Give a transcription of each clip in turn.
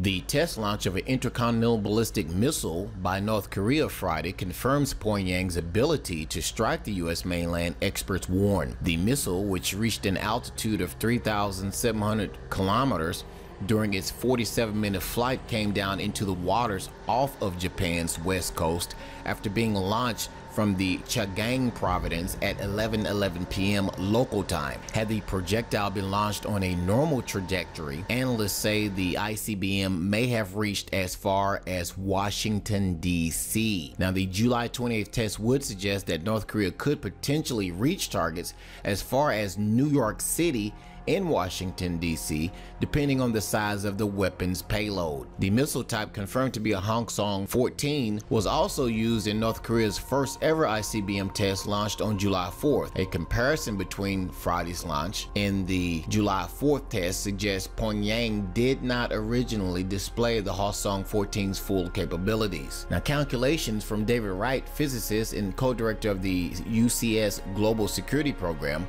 The test launch of an intercontinental ballistic missile by North Korea Friday confirms Pyongyang's ability to strike the U.S. mainland, experts warn. The missile, which reached an altitude of 3,700 kilometers during its 47-minute flight, came down into the waters off of Japan's west coast after being launched from the Chagang province at 11:11 p.m. local time. Had the projectile been launched on a normal trajectory, analysts say the ICBM may have reached as far as Washington, D.C. Now, the July 28th test would suggest that North Korea could potentially reach targets as far as New York City in Washington, D.C., depending on the size of the weapon's payload. The missile type, confirmed to be a Hwasong-14, was also used in North Korea's first ever ICBM test launched on July 4th. A comparison between Friday's launch and the July 4th test suggests Pyongyang did not originally display the Hwasong-14's full capabilities. Now, calculations from David Wright, physicist and co-director of the UCS Global Security Program,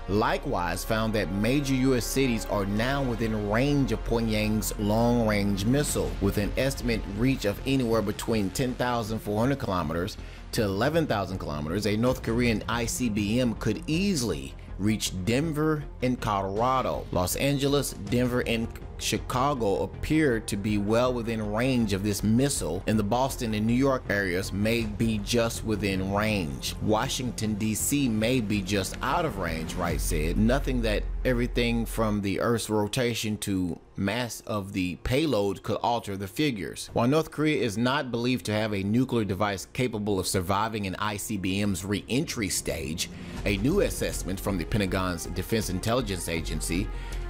likewise found that major U.S. cities are now within range of Pyongyang's long-range missile, with an estimated reach of anywhere between 10,400 kilometers to 11,000 kilometers. A North Korean ICBM could easily reach Denver and Colorado. Los Angeles, Denver, and Chicago appear to be well within range of this missile, and the Boston and New York areas may be just within range. Washington, D.C. may be just out of range, Wright said. Nothing that everything from the Earth's rotation to mass of the payload could alter the figures. While North Korea is not believed to have a nuclear device capable of surviving an ICBM's re-entry stage, a new assessment from the Pentagon's Defense Intelligence Agency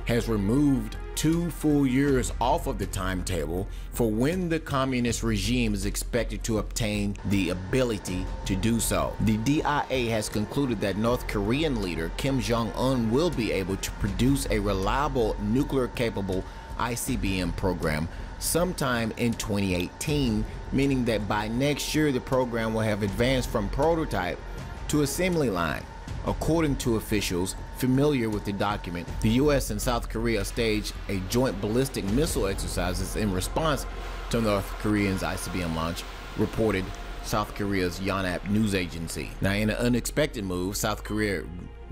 has removed 2 full years off of the timetable for when the communist regime is expected to obtain the ability to do so. The DIA has concluded that North Korean leader Kim Jong-un will be able to produce a reliable nuclear-capable ICBM program sometime in 2018, meaning that by next year the program will have advanced from prototype to assembly line. According to officials familiar with the document, the U.S. and South Korea staged a joint ballistic missile exercises in response to North Korea's ICBM launch, reported South Korea's Yonhap news agency. Now, in an unexpected move, South Korea,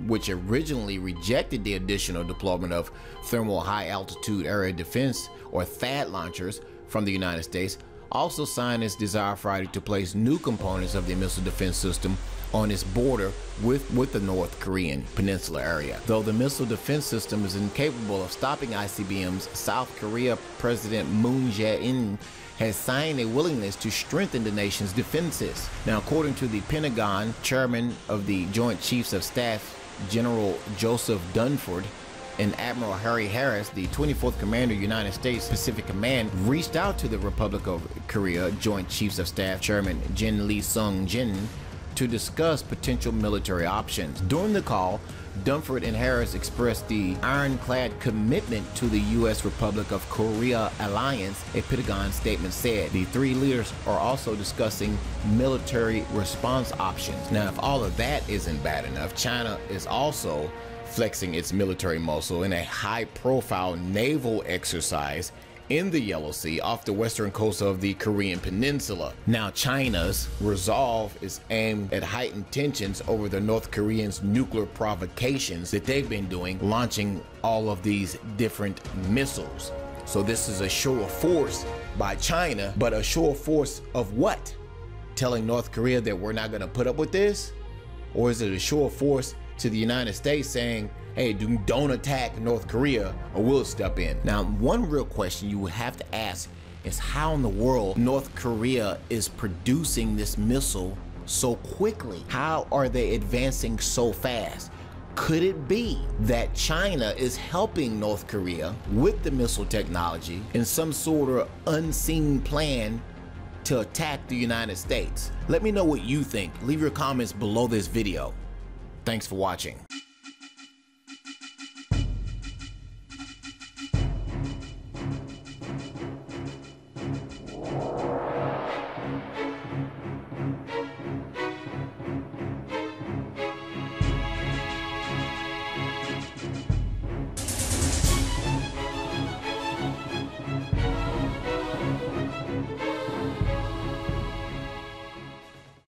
which originally rejected the additional deployment of thermal high-altitude area defense or THAAD launchers from the United States, also signed its desire Friday to place new components of the missile defense system on its border with the North Korean peninsula area. Though the missile defense system is incapable of stopping ICBMs, South Korea President Moon Jae-in has signed a willingness to strengthen the nation's defenses. Now, according to the Pentagon, chairman of the Joint Chiefs of Staff, General Joseph Dunford, and Admiral Harry Harris, the 24th Commander, United States Pacific Command, reached out to the Republic of Korea Joint Chiefs of Staff Chairman Jin Lee Sung-jin to discuss potential military options. During the call, Dunford and Harris expressed the ironclad commitment to the U.S. Republic of Korea alliance, a Pentagon statement said. The three leaders are also discussing military response options. Now, if all of that isn't bad enough, China is also flexing its military muscle in a high-profile naval exercise in the Yellow Sea off the western coast of the Korean peninsula. Now, China's resolve is aimed at heightened tensions over the North Koreans' nuclear provocations that they've been doing, launching all of these different missiles. So this is a show of force by China, but a show of force of what? Telling North Korea that we're not going to put up with this? Or is it a show of force to the United States saying, hey, don't attack North Korea or we'll step in? Now, one real question you would have to ask is how in the world North Korea is producing this missile so quickly? How are they advancing so fast? Could it be that China is helping North Korea with the missile technology in some sort of unseen plan to attack the United States? Let me know what you think. Leave your comments below this video. Thanks for watching.